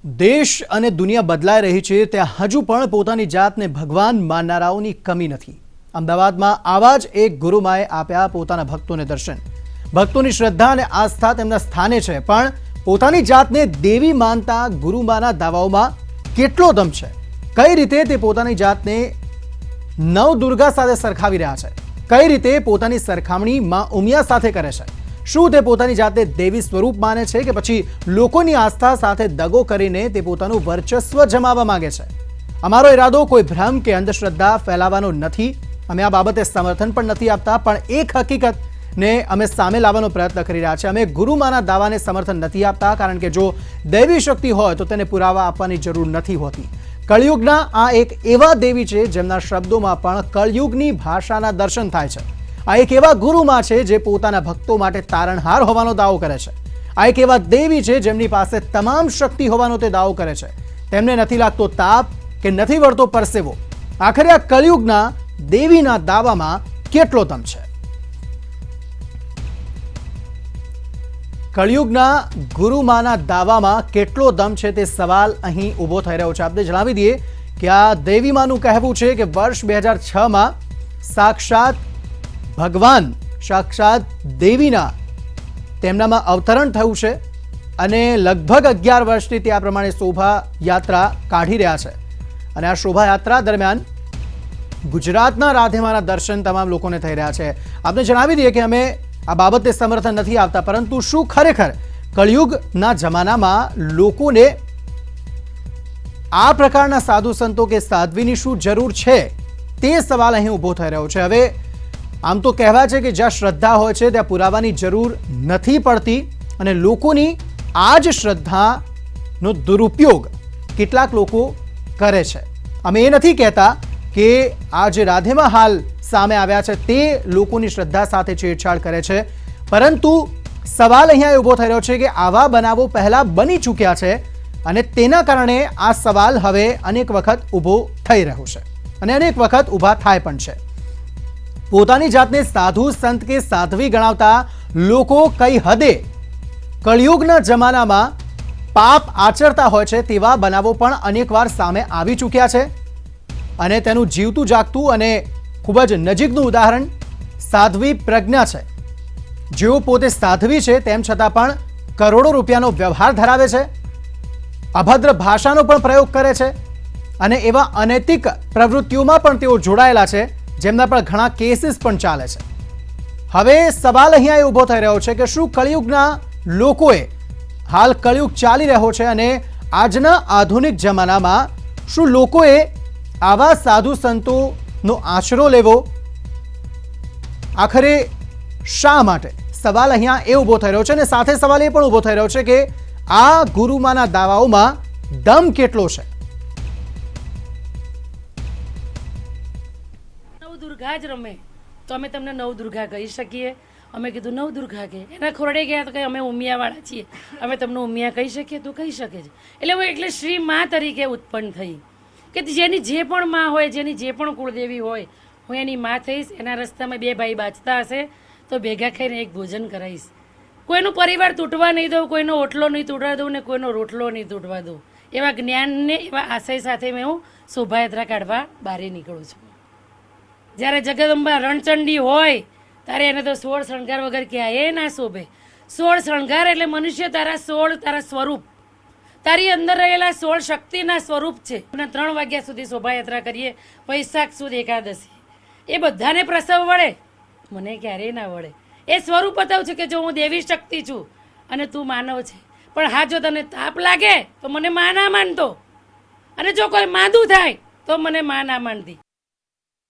દેશ અને દુનિયા બદલાઈ રહી છે ત્યાં હજુ પણ પોતાની જાતને ભગવાન માનનારાઓની કમી નથી। અમદાવાદમાં આવા જ એક ગુરુમાએ આપ્યા પોતાના ભક્તોને દર્શન। ભક્તોની શ્રદ્ધા અને આસ્થા તેમના સ્થાને છે, પણ પોતાની જાતને દેવી માનતા ગુરુમાના દાવાઓમાં કેટલો દમ છે? કઈ રીતે તે પોતાની જાતને નવદુર્ગા સાથે સરખાવી રહ્યા છે? કઈ રીતે પોતાની સરખામણી માં ઉમિયા સાથે કરે છે? શું તે પોતાની જાતને દેવી સ્વરૂપ માને છે કે પછી લોકોની આસ્થા સાથે દગો કરીને તે પોતાનું વર્ચસ્વ જમાવવા માંગે છે? અમારો ઈરાદો કોઈ ભ્રમ કે અંધશ્રદ્ધા ફેલાવવાનો નથી। અમે આ બાબતે સમર્થન પણ નથી આપતા, પણ એક હકીકતને અમે સામે લાવવાનો પ્રયત્ન કરી રહ્યા છીએ। અમે ગુરુમાના દાવાને સમર્થન નથી આપતા, કારણ કે જો દૈવી શક્તિ હોય તો તેને પુરાવા આપવાની જરૂર નથી હોતી। કળિયુગના આ એક એવા દેવી છે જેમના શબ્દોમાં પણ કળિયુગની ભાષાના દર્શન થાય છે। આ એક એવા ગુરુમાં છે જે પોતાના ભક્તો માટે તારણહાર હોવાનો દાવો કરે છે। આ એક એવા દેવી છે જેમની પાસે તમામ શક્તિ હોવાનો તે દાવો કરે છે। તેમને નથી લાગતો તાપ કે નથી વળતો પરસેવો। આખરે આ કળિયુગના દેવીના દાવામાં કેટલો દમ છે? કળિયુગના ગુરુમાના દાવામાં કેટલો દમ છે તે સવાલ અહીં ઊભો થઈ રહ્યો છે। આપણે જણાવી દઈએ કે આ દેવીમાનું કહેવું છે કે વર્ષ 2006માં સાક્ષાત ભગવાન, સાક્ષાત દેવીના તેમનામાં અવતરણ થયું છે અને લગભગ 11 વર્ષથી તે આ પ્રમાણે શોભાયાત્રા કાઢી રહ્યા છે। અને આ શોભાયાત્રા દરમિયાન ગુજરાતના રાધેમાના દર્શન તમામ લોકોને થઈ રહ્યા છે। આપણે જણાવી દઈએ કે અમે આ બાબતે સમર્થન નથી આપતા, પરંતુ શું ખરેખર કળિયુગના જમાનામાં લોકોને આ પ્રકારના સાધુ સંતો કે સાધ્વીની શું જરૂર છે તે સવાલ અહીં ઊભો થઈ રહ્યો છે। હવે આમ તો કહેવાય છે કે જ્યાં શ્રદ્ધા હોય છે ત્યાં પુરાવાની જરૂર નથી પડતી, અને લોકોની આ જ શ્રદ્ધાનો દુરુપયોગ કેટલાક લોકો કરે છે। અમે એ નથી કહેતા કે આ જે રાધેમાં હાલ સામે આવ્યા છે તે લોકોની શ્રદ્ધા સાથે છેડછાડ કરે છે, પરંતુ સવાલ અહીંયા ઊભો થઈ રહ્યો છે કે આવા બનાવો પહેલા બની ચૂક્યા છે અને તેના કારણે આ સવાલ હવે અનેક વખત ઊભો થઈ રહ્યો છે અને અનેક વખત ઊભા થાય પણ છે। પોતાની જાતને સાધુ સંત કે સાધ્વી ગણાવતા લોકો કઈ હદે કળિયુગના જમાનામાં પાપ આચરતા હોય છે તેવા બનાવો પણ અનેકવાર સામે આવી ચૂક્યા છે। અને તેનું જીવતું જાગતું અને ખૂબ જ નજીકનું ઉદાહરણ સાધ્વી પ્રજ્ઞા છે, જેઓ પોતે સાધ્વી છે તેમ છતાં પણ કરોડો રૂપિયાનો વ્યવહાર ધરાવે છે, અભદ્ર ભાષાનો પણ પ્રયોગ કરે છે અને એવા અનૈતિક પ્રવૃત્તિઓમાં પણ તેઓ જોડાયેલા છે, જેમના પર ઘણા કેસીસ પણ ચાલે છે। હવે સવાલ અહીંયા ઊભો થઈ રહ્યો છે કે શું કળિયુગના લોકોએ, હાલ કળિયુગ ચાલી રહ્યો છે અને આજના આધુનિક જમાનામાં શું લોકોએ આવા સાધુ સંતોનો આશરો લેવો? આખરે શા માટે? સવાલ અહીંયા એ ઊભો થઈ રહ્યો છે અને સાથે સવાલ એ પણ ઊભો થઈ રહ્યો છે કે આ ગુરુમાના દાવાઓમાં દમ કેટલો છે? નવદુર્ગા જ રમે તો અમે તમને નવદુર્ગા કહી શકીએ? અમે કીધું નવદુર્ગા કે એના ખોરડે ગયા તો કે અમે ઉમિયાવાળા છીએ, અમે તમને ઉમિયા કહી શકીએ? તું કહી શકે છે। એટલે હું એટલે શ્રી મા તરીકે ઉત્પન્ન થઈ કે જેની જે પણ માં હોય, જેની જે પણ કુળદેવી હોય, હું એની માં થઈશ। એના રસ્તામાં બે ભાઈ બાચતા હશે તો ભેગા ખાઈને એક ભોજન કરાવીશ। કોઈનો પરિવાર તૂટવા નહીં દઉં, કોઈનો ઓટલો નહીં તૂટવા દઉં ને કોઈનો રોટલો નહીં તૂટવા દઉં। એવા જ્ઞાનને એવા આશય સાથે મેં હું શોભાયાત્રા કાઢવા બહાર નીકળું છું। જ્યારે જગદંબા રણચંડી હોય ત્યારે એને તો 16 શણગાર વગર ક્યાંય ના શોભે। 16 શણગાર એટલે મનુષ્ય તારા 16 તારા સ્વરૂપ, તારી અંદર રહેલા 16 શક્તિના સ્વરૂપ છે। 3 વાગ્યા સુધી શોભાયાત્રા કરીએ, વૈશાખ સુદ એકાદશી, એ બધાને પ્રસવ વળે, મને ક્યારેય ના વળે। એ સ્વરૂપ બતાવું છું કે જો હું દેવી શક્તિ છું અને તું માનવ છે, પણ હા જો તને તાપ લાગે તો મને માં ના માનતો, અને જો કોઈ માંદું થાય તો મને માં ના માનતી।